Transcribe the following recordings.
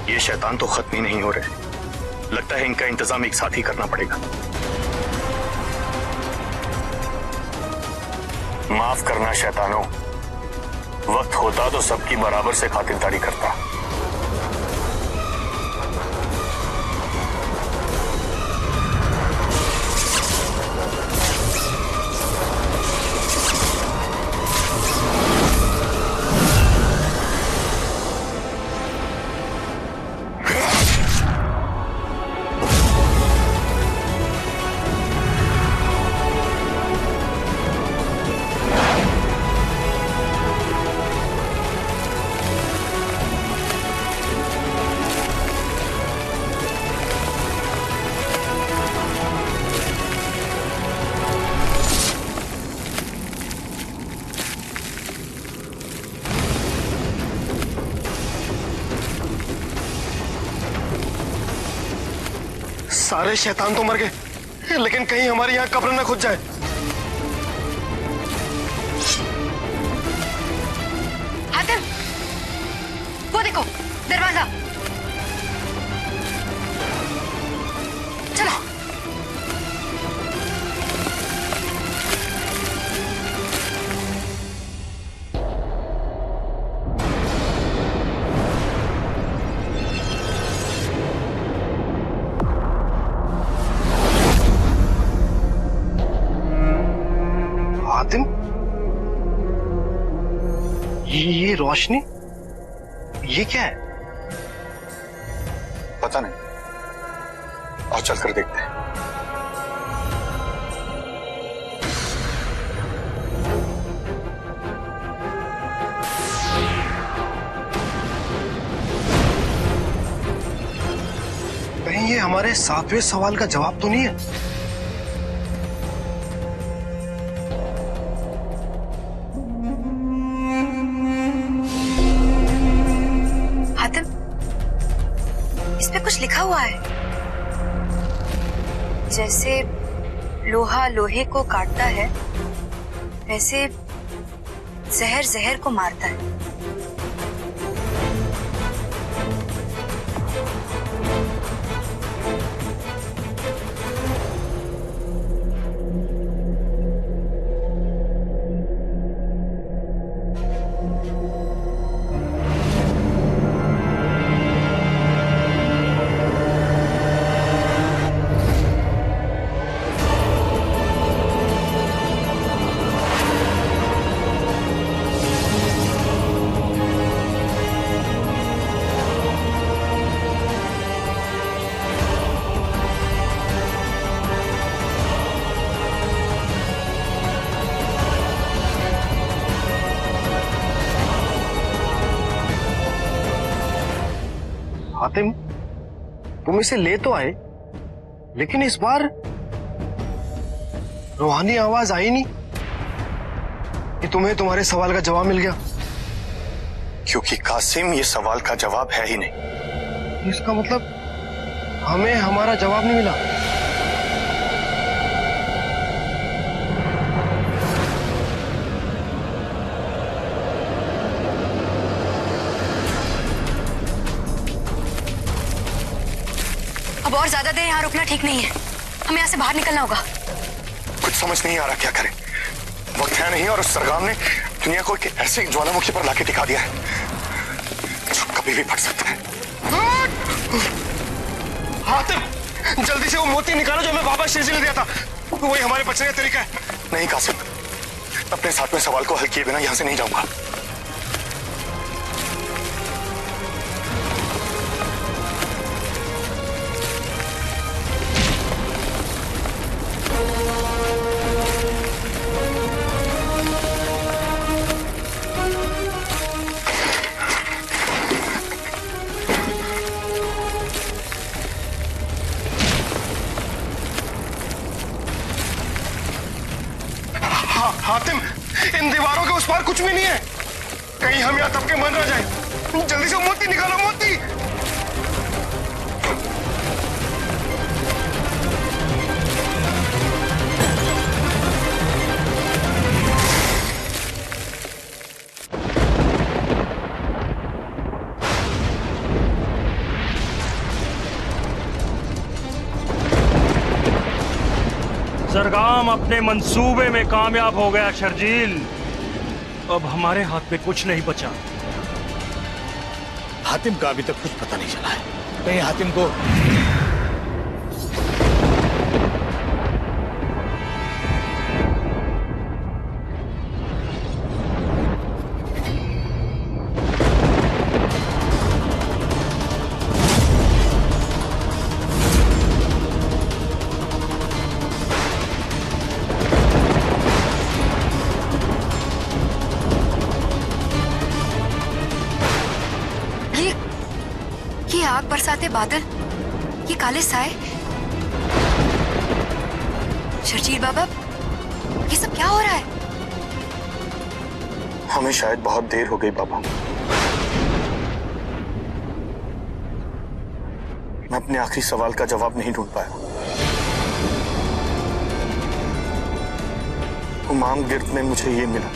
ये शैतान तो खत्म ही नहीं हो रहे। लगता है इनका इंतजाम एक साथ ही करना पड़ेगा। माफ करना शैतानों, वक्त होता तो सबकी बराबर से खातिरदारी करता। सारे शैतान तो मर गए, लेकिन कहीं हमारी यहाँ कब्र न खुद जाए। हातिम, वो देखो दरवाजा। चलो। हातिम, ये रोशनी, ये क्या है? पता नहीं, और चलकर देखते हैं। कहीं ये हमारे 7वें सवाल का जवाब तो नहीं है? इसमें कुछ लिखा हुआ है, जैसे लोहा लोहे को काटता है, वैसे जहर जहर को मारता है। हातिम, तुम इसे ले तो आए, लेकिन इस बार रूहानी आवाज आई नहीं कि तुम्हें तुम्हारे सवाल का जवाब मिल गया। क्योंकि कासिम, ये सवाल का जवाब है ही नहीं। इसका मतलब हमें हमारा जवाब नहीं मिला। अब और ज्यादा देर यहाँ रुकना ठीक नहीं है, हमें यहाँ से बाहर निकलना होगा। कुछ समझ नहीं आ रहा क्या करें। वक्त है नहीं और उस सरगाम ने दुनिया को एक ऐसे ज्वालामुखी पर लाके दिखा दिया है जो कभी भी फट सकता है। हातिम, जल्दी से वो मोती निकालो जो हमें बाबा शेरजी ने दिया था, वही हमारे बचने का तरीका है। नहीं कासिम, अपने 7वें सवाल को हल किए बिना यहां से नहीं जाऊंगा। उस पार कुछ भी नहीं है। कहीं हम यहाँ दब के मर ना जाए। जल्दी से मोती निकालो, मोती। सरगाम अपने मंसूबे में कामयाब हो गया शर्जील। अब हमारे हाथ में कुछ नहीं बचा। हातिम का अभी तक कुछ पता नहीं चला है। कहीं हातिम को आग बरसाते बादल, ये काले साए। शर्जील बाबा, ये सब क्या हो रहा है? हमें शायद बहुत देर हो गई बाबा। मैं अपने आखिरी सवाल का जवाब नहीं ढूंढ पाया। हुमाम गिर्द में मुझे ये मिला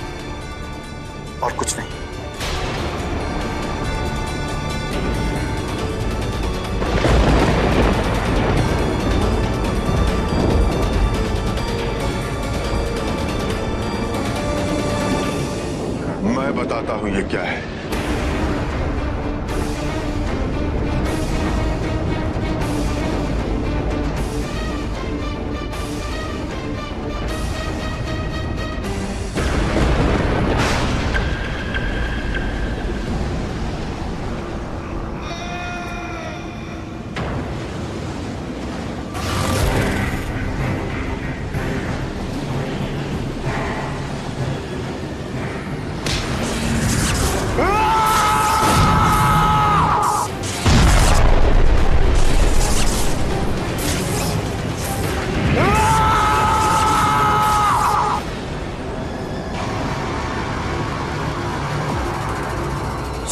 और कुछ नहीं। मैं बताता हूं ये क्या है।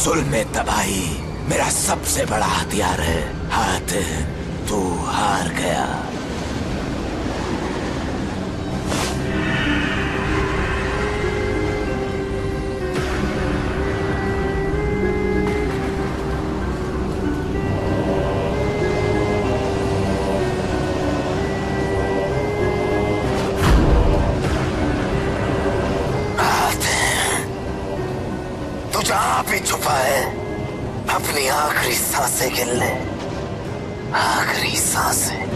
जुल्म तबाही मेरा सबसे बड़ा हथियार है। हातिम, तू हार गया। जहां भी छुपा है, अपनी आखिरी सांसें गिन ले। आखिरी सांसें।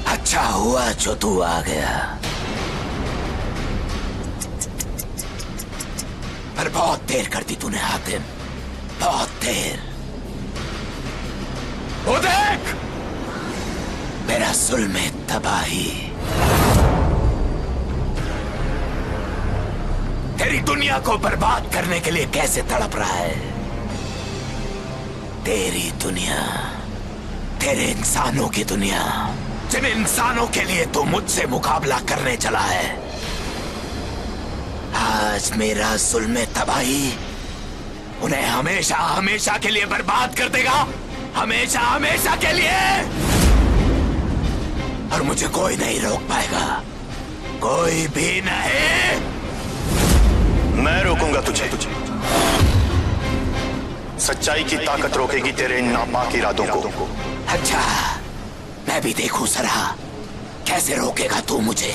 अच्छा हुआ जो तू आ गया, पर बहुत देर कर दी तूने हातिम, बहुत देर। वो देख मेरा जुल्म तबाही तेरी दुनिया को बर्बाद करने के लिए कैसे तड़प रहा है। तेरी दुनिया, तेरे इंसानों की दुनिया जिन इंसानों के लिए तू मुझसे मुकाबला करने चला है, आज मेरा जुल्म तबाही उन्हें हमेशा हमेशा के लिए बर्बाद कर देगा, हमेशा हमेशा के लिए। और मुझे कोई नहीं रोक पाएगा, कोई भी नहीं। मैं रोकूंगा तुझे। सच्चाई की ताकत रोकेगी तेरे इन नापाक इरादों को। अच्छा, मैं भी देखूं जरा कैसे रोकेगा तू मुझे।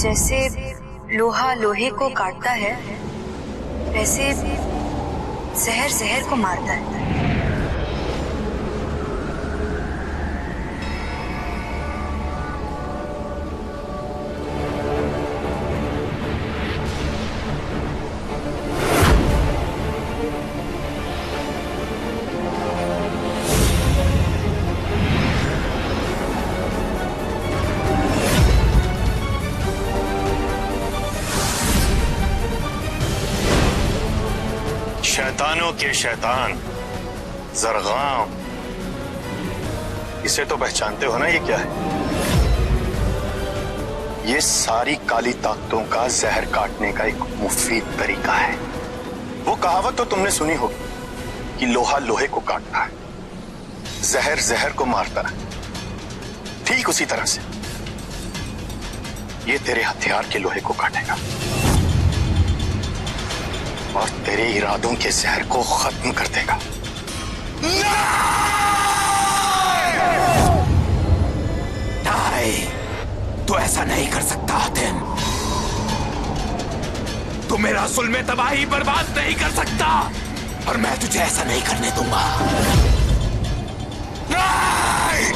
जैसे लोहा लोहे को काटता है, वैसे जहर जहर को मारता है। शैतानों के शैतान जरगाम, इसे तो पहचानते हो ना? ये क्या है? ये सारी काली ताकतों का जहर काटने का एक मुफीद तरीका है। वो कहावत तो तुमने सुनी होगी कि लोहा लोहे को काटता है, जहर जहर को मारता है। ठीक उसी तरह से ये तेरे हथियार के लोहे को काटेगा और तेरे इरादों के जहर को खत्म कर देगा। नहीं, तू ऐसा नहीं कर सकता हातिम। तू मेरा जुल्म तबाही बर्बाद नहीं कर सकता और मैं तुझे ऐसा नहीं करने दूंगा। नहीं!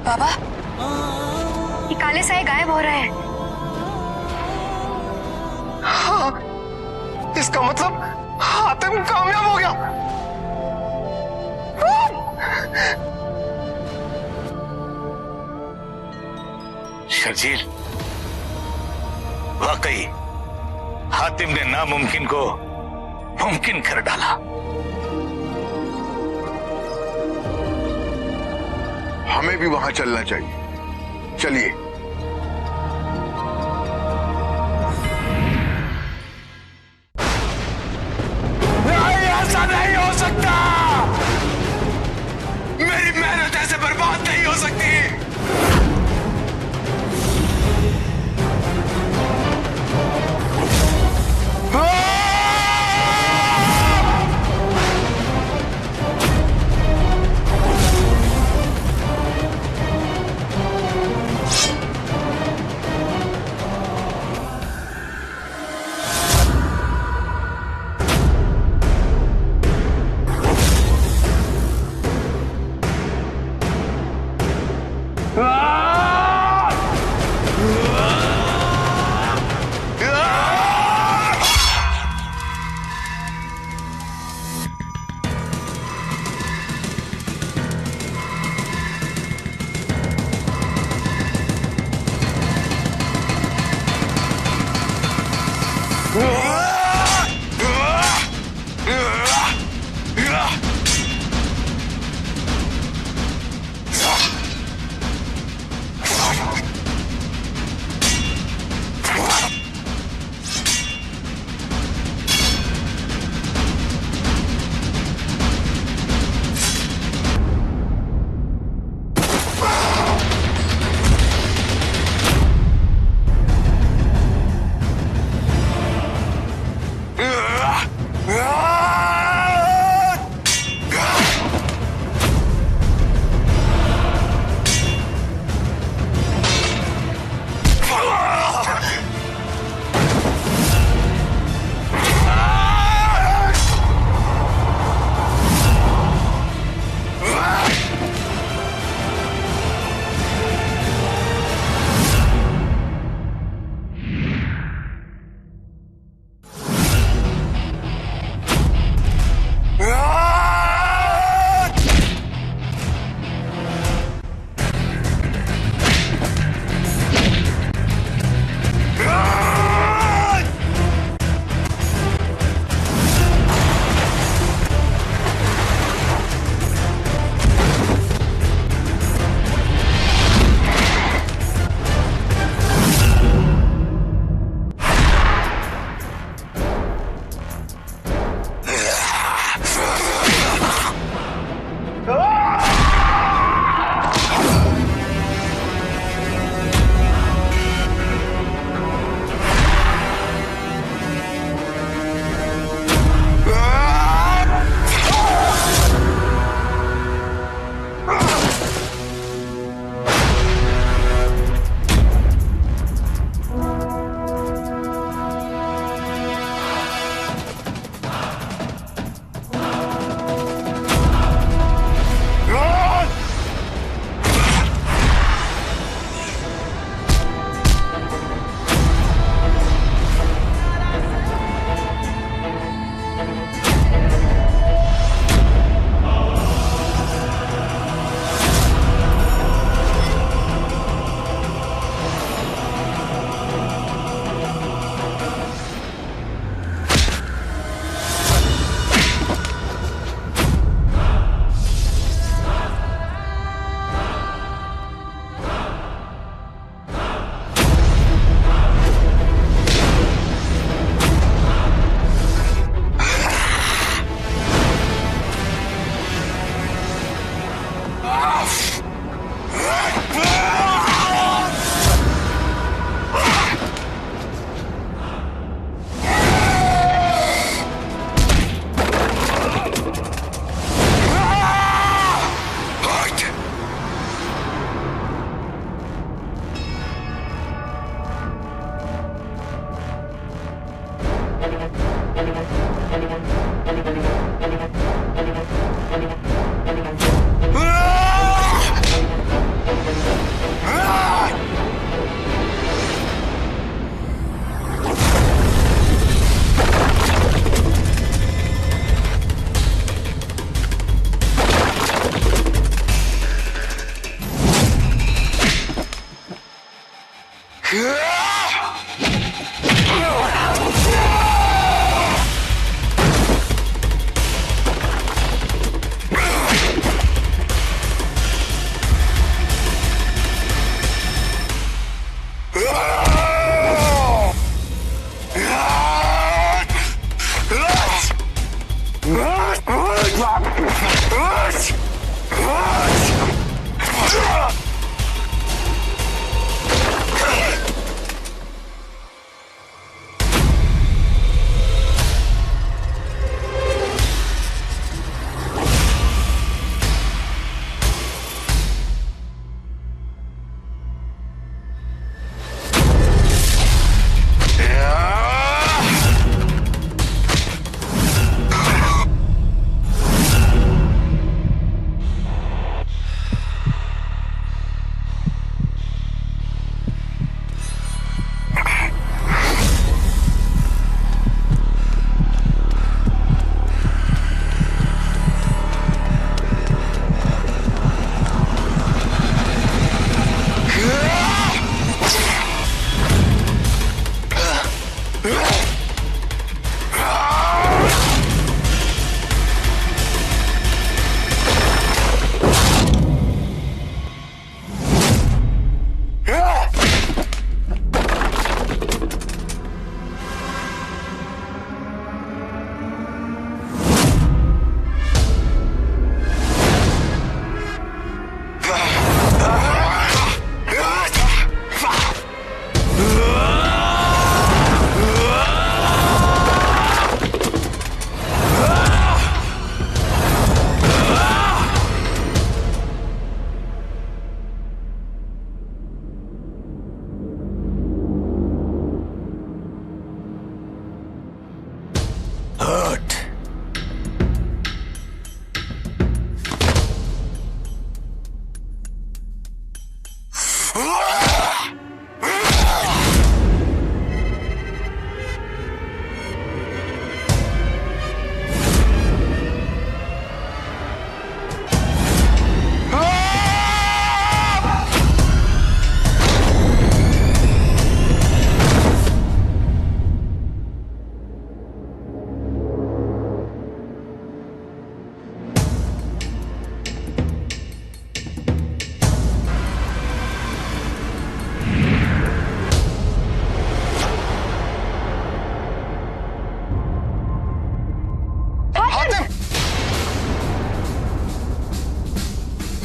बाबा, ये काले साए गायब हो रहे हैं। हाँ, इसका मतलब हातिम कामयाब हो गया। शर्जील, वाकई हातिम ने नामुमकिन को मुमकिन कर डाला। हमें भी वहां चलना चाहिए। चलिए। नहीं, ऐसा नहीं हो सकता। मेरी मेहनत ऐसे बर्बाद नहीं हो सकती।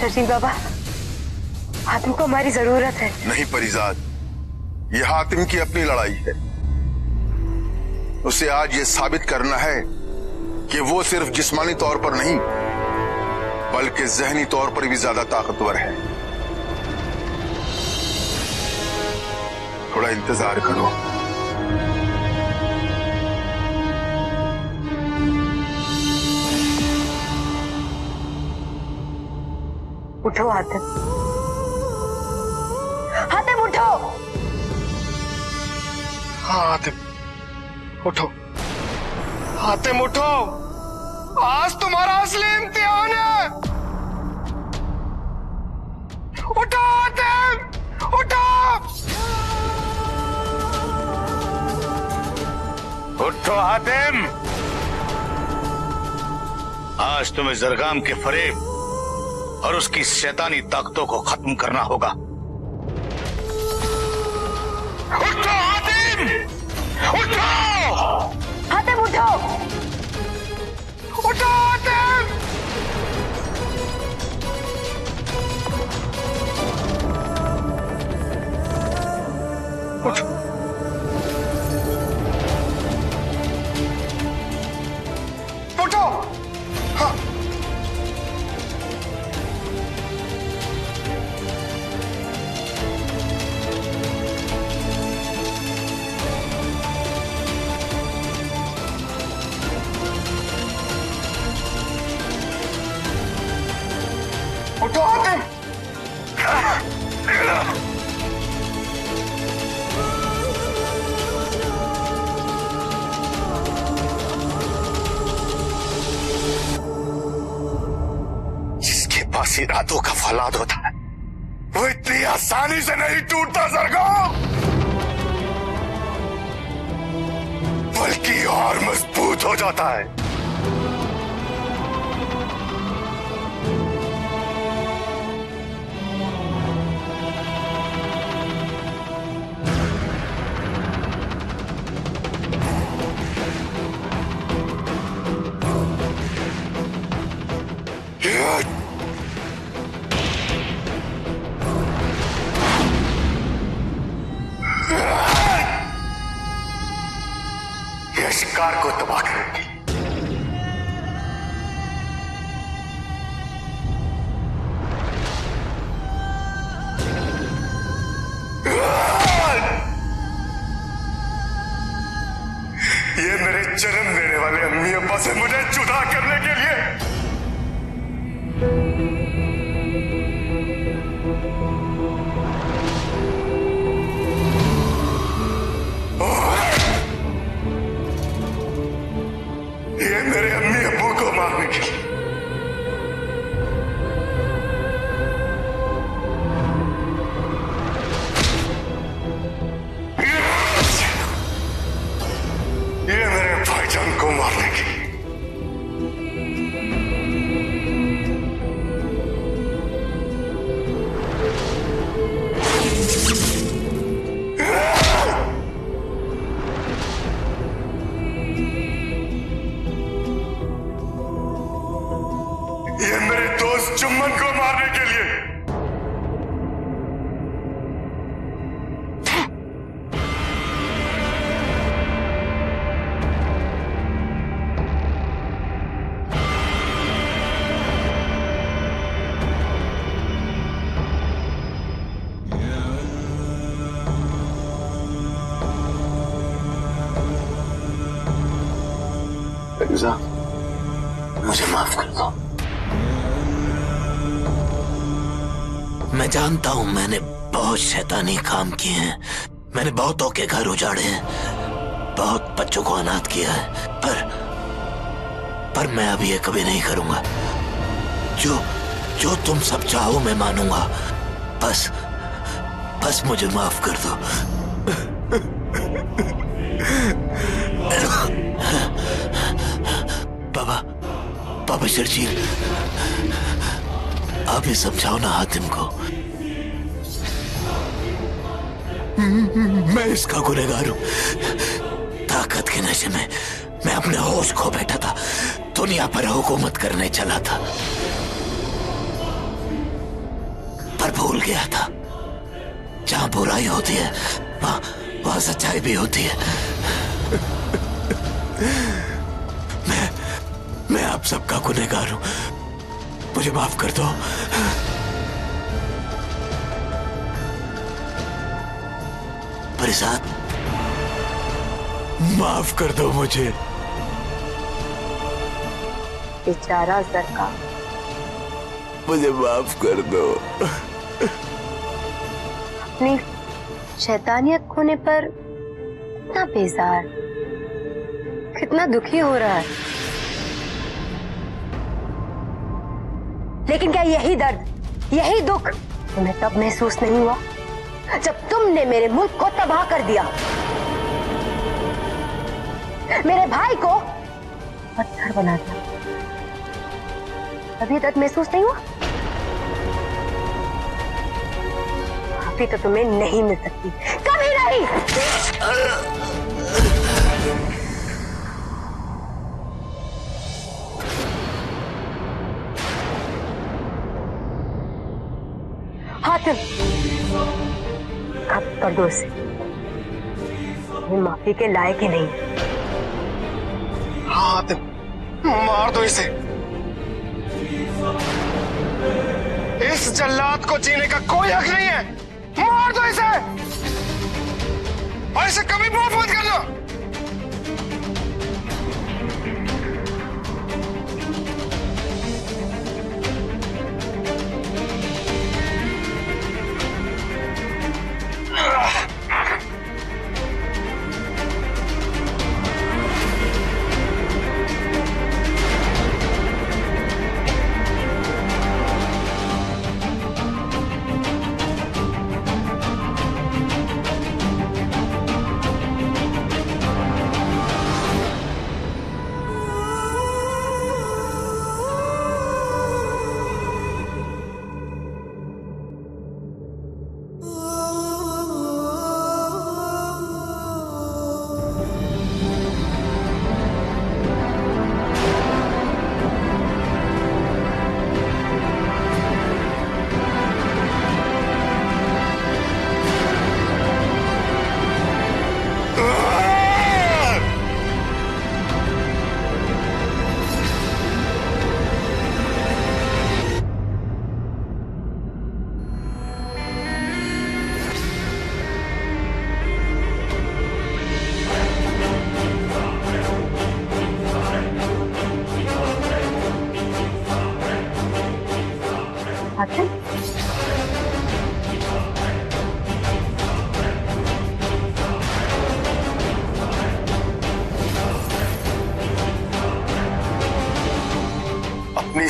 शर्जील बाबा, हातिम को हमारी जरूरत है। नहीं परिजाद, यह हातिम की अपनी लड़ाई है। उसे आज ये साबित करना है कि वो सिर्फ जिस्मानी तौर पर नहीं बल्कि जहनी तौर पर भी ज्यादा ताकतवर है। थोड़ा इंतजार करो। उठो हातिम, हातिम उठो। हाँ हातिम उठो, हातिम उठो, आज तुम्हारा असली इम्तिहान है। उठो हातिम, उठो। उठो हातिम, आज तुम्हें जरगाम के फरेब और उसकी शैतानी ताकतों को खत्म करना होगा। उठो हातिम, उठो। हातिम उठो, उठो हातिम। उठो। उठो। हाँ। 10 ही रातों का फौलाद होता है, वो इतनी आसानी से नहीं टूटता सरगम, बल्कि और मजबूत हो जाता है। ये शिकार को तबाह करेगी। ये मेरे जन्म देने वाले अम्मी अब्बा से मुझे जुदा करने के लिए ये मेरे अम्मी अब्बू को मारने के लिए ये मेरे भाईजान को मारने के लिए ये मेरे दोस्त चुम्मन को मारने के लिए मुझे माफ कर दो। मैं जानता हूं मैंने बहुत शैतानी काम किए हैं, मैंने बहुतों के घर उजाड़े हैं, बहुत बच्चों को अनाथ किया है, पर मैं अब ये कभी नहीं करूंगा। जो तुम सब चाहो मैं मानूंगा। बस मुझे माफ कर दो। बाबा शर्जील, आप ये समझाओ ना हातिम को। मैं इसका गुनहगार हूं। ताकत के नशे में मैं अपने होश खो बैठा था, दुनिया पर हुकूमत करने चला था, पर भूल गया था जहां बुराई होती है वहां सच्चाई भी होती है। मैं आप सबका गुनहगार हूं, मुझे माफ कर दो। परिसाद, माफ कर दो मुझे। बेचारा ज़रका, मुझे माफ कर दो। अपनी शैतानियत खोने पर कितना बेजार, कितना दुखी हो रहा है। लेकिन क्या यही दर्द, यही दुख तुम्हें तब महसूस नहीं हुआ जब तुमने मेरे मुल्क को तबाह कर दिया, मेरे भाई को पत्थर बना दिया? अभी दर्द महसूस नहीं हुआ? अभी तो तुम्हें नहीं मिल सकती, कभी नहीं। हातिम, अब पर्दों से ये माफी के लायक ही नहीं। हाँ हातिम, मार दो इसे। इस जल्लाद को जीने का कोई हक नहीं है। मार दो इसे और इसे कभी माफ मत करना।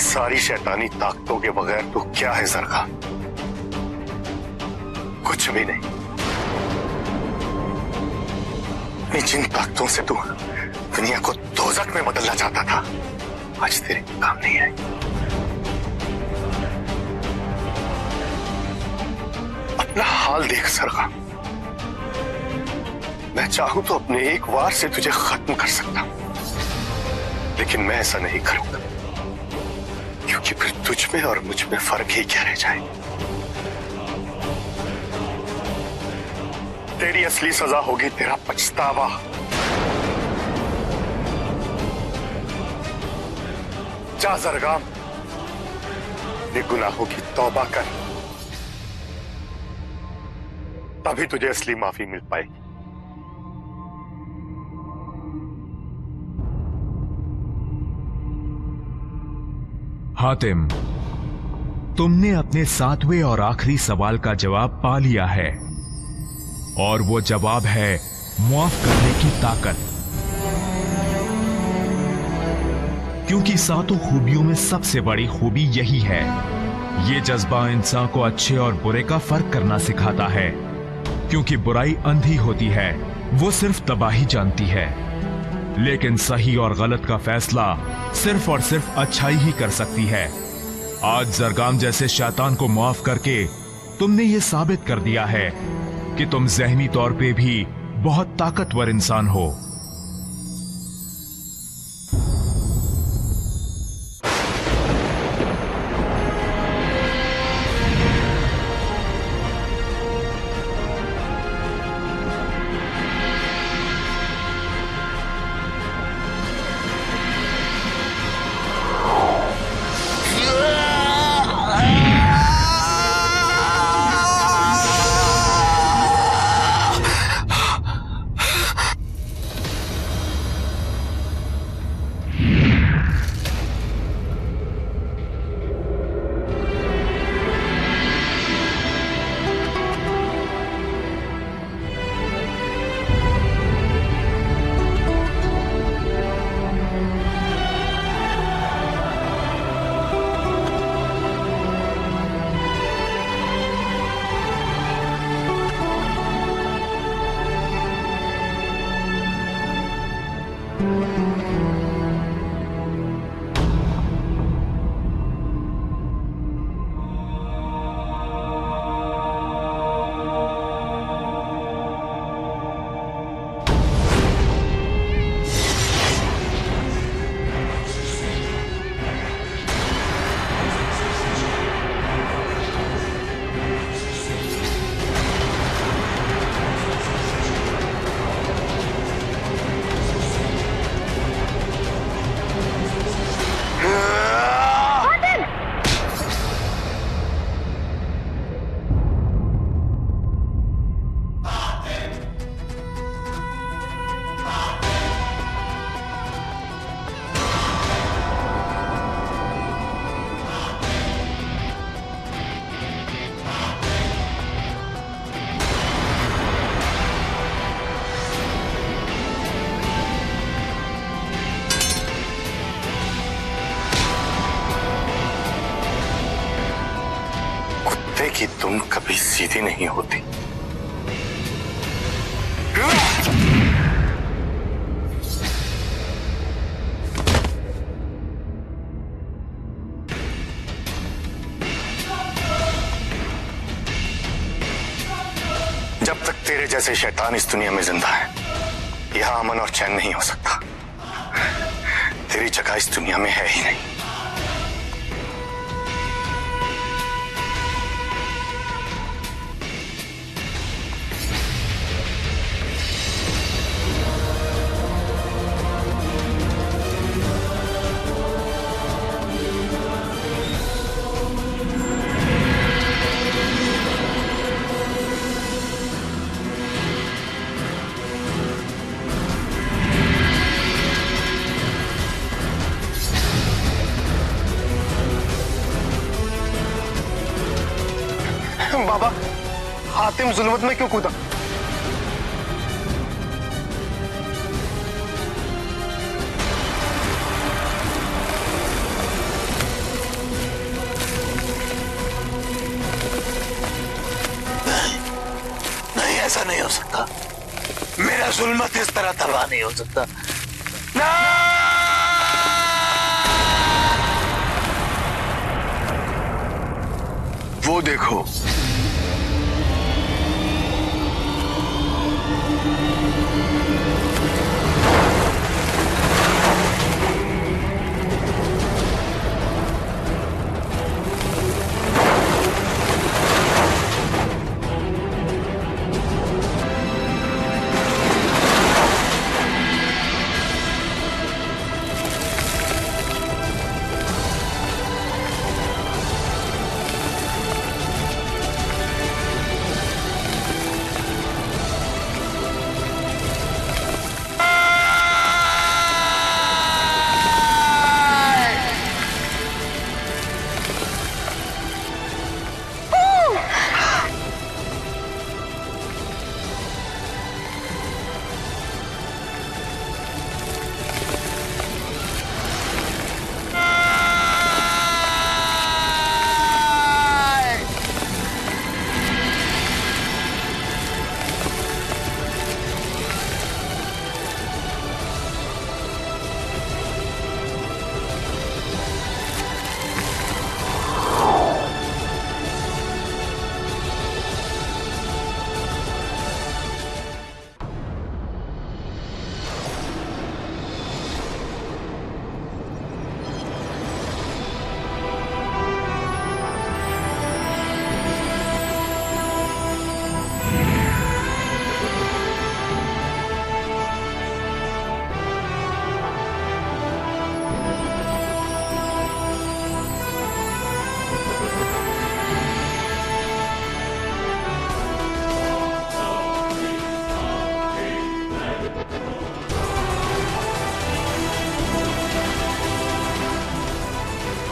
सारी शैतानी ताकतों के बगैर तू क्या है जरगा? कुछ भी नहीं। जिन ताकतों से तू दुनिया को दोजख में बदलना चाहता था, आज तेरे काम नहीं है। अपना हाल देख सरगा। मैं चाहूं तो अपने एक वार से तुझे खत्म कर सकता हूं, लेकिन मैं ऐसा नहीं करूंगा, क्योंकि फिर तुझ में और मुझ में फर्क ही क्या रह जाए। तेरी असली सजा होगी तेरा पछतावा। जा जरगाम, अपने गुनाहों की तौबा कर, तभी तुझे असली माफी मिल पाएगी। हातिम, तुमने अपने 7वें और आखिरी सवाल का जवाब पा लिया है, और वो जवाब है मुआफ करने की ताकत। क्योंकि 7 खूबियों में सबसे बड़ी खूबी यही है। ये जज्बा इंसान को अच्छे और बुरे का फर्क करना सिखाता है, क्योंकि बुराई अंधी होती है, वो सिर्फ तबाही जानती है, लेकिन सही और गलत का फैसला सिर्फ और सिर्फ अच्छाई ही कर सकती है। आज जरगाम जैसे शैतान को माफ करके तुमने ये साबित कर दिया है कि तुम ज़हनी तौर पे भी बहुत ताकतवर इंसान हो। कि तुम कभी सीधी नहीं होती। जब तक तेरे जैसे शैतान इस दुनिया में जिंदा है, यहां अमन और चैन नहीं हो सकता। तेरी जगह इस दुनिया में है ही नहीं। बाबा, हातिम जुल्मत में क्यों कूदा? जुल्मत इस तरह तबाह नहीं हो सकता। वो देखो,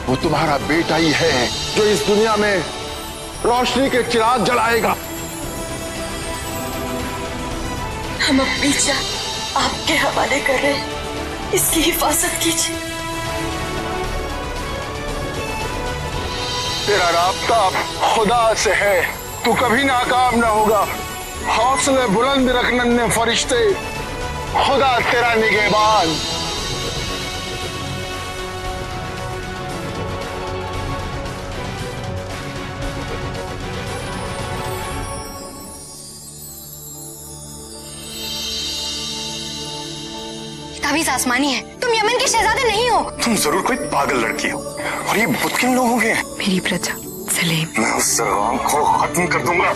वो तुम्हारा बेटा ही है जो इस दुनिया में रोशनी के चिराग जलाएगा। हम अपनी जान आपके हवाले कर रहे हैं, इसकी हिफाजत कीजिए। तेरा राब्ता खुदा से है, तू कभी नाकाम ना होगा। हौसले बुलंद रख नन्हे फरिश्ते, खुदा तेरा निगहबान। ताबीज़ आसमानी है, तुम यमन के शहजादे नहीं हो। तुम जरूर कोई पागल लड़की हो। और ये बुत किन लोगों के हैं? मेरी प्रजा सलीम। मैं उस जरगाम को खत्म कर दूंगा।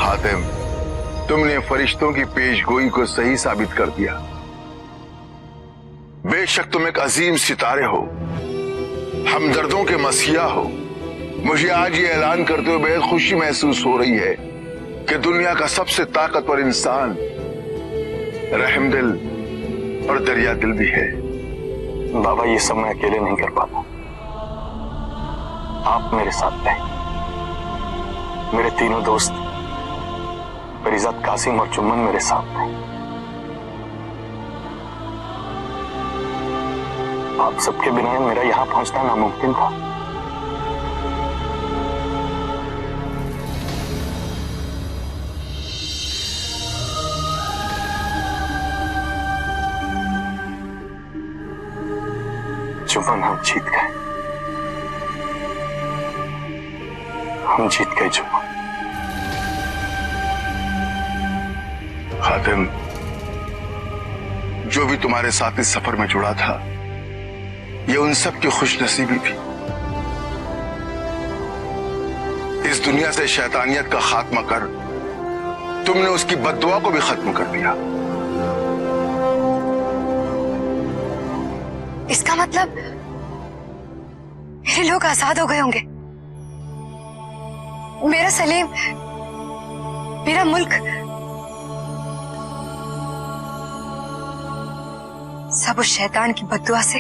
हातिम, तुमने फरिश्तों की पेशगोई को सही साबित कर दिया। बेशक तुम एक अजीम सितारे हो, हमदर्दों के मसीहा हो। मुझे आज ये ऐलान करते हुए बेहद खुशी महसूस हो रही है कि दुनिया का सबसे ताकतवर इंसान रहमदिल और दरिया दिल भी है। बाबा, ये सब मैं अकेले नहीं कर पाता। आप मेरे साथ थे। मेरे तीनों दोस्त फरीजात, कासिम और चुम्मन मेरे साथ थे। आप सबके बिना मेरा यहां पहुंचना नामुमकिन था। चुम्मन, हम जीत गए। हम जीत गए चुम्मन। हातिम, जो भी तुम्हारे साथ इस सफर में जुड़ा था, ये उन सब की खुशनसीबी थी। इस दुनिया से शैतानियत का खात्मा कर तुमने उसकी बद्दुआ को भी खत्म कर दिया। इसका मतलब मेरे लोग आजाद हो गए होंगे। मेरा सलीम, मेरा मुल्क, सब उस शैतान की बद्दुआ से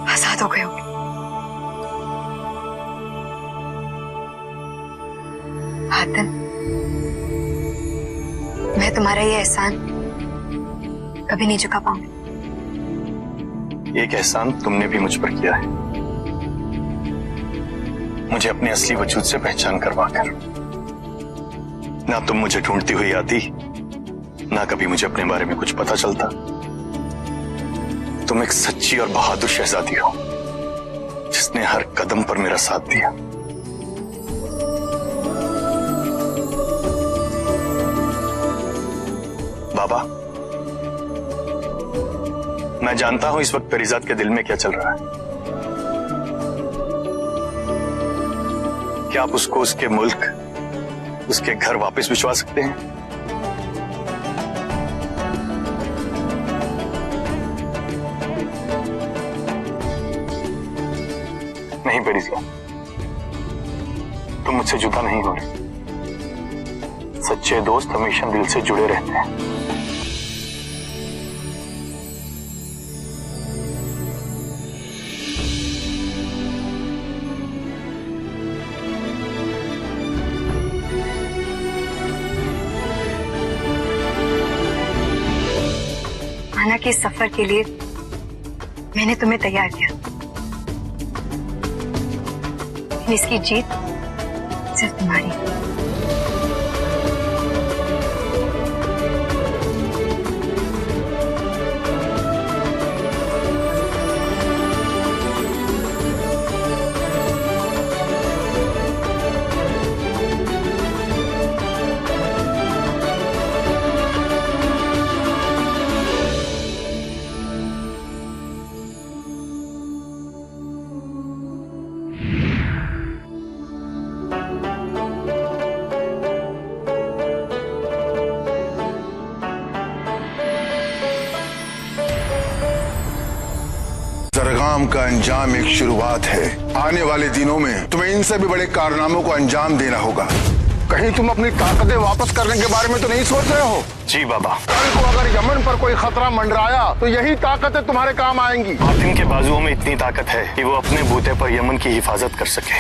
आजाद हो गए होंगे। हातिम, मैं तुम्हारा ये एहसान कभी नहीं चुका पाऊंगी। एक एहसान तुमने भी मुझ पर किया है, मुझे अपने असली वजूद से पहचान करवाकर। ना तुम मुझे ढूंढती हुई आती, ना कभी मुझे अपने बारे में कुछ पता चलता। तुम एक सच्ची और बहादुर शहजादी हो जिसने हर कदम पर मेरा साथ दिया। बाबा, मैं जानता हूं इस वक्त परिजात के दिल में क्या चल रहा है। क्या आप उसको उसके मुल्क, उसके घर वापस भिजवा सकते हैं? नहीं परिजात, तुम मुझसे जुदा नहीं हो रहे। सच्चे दोस्त हमेशा दिल से जुड़े रहते हैं। आना के सफर के लिए मैंने तुम्हें तैयार किया, लेकिन इसकी जीत सिर्फ तुम्हारी। जरगाम का अंजाम एक शुरुआत है। आने वाले दिनों में तुम्हें इनसे भी बड़े कारनामों को अंजाम देना होगा। कहीं तुम अपनी ताकतें वापस करने के बारे में तो नहीं सोच रहे हो? जी बाबा। कल को अगर यमन पर कोई खतरा मंडराया तो यही ताकतें तुम्हारे काम आएंगी। हातिम के बाजुओं में इतनी ताकत है कि वो अपने बूते पर यमन की हिफाजत कर सके।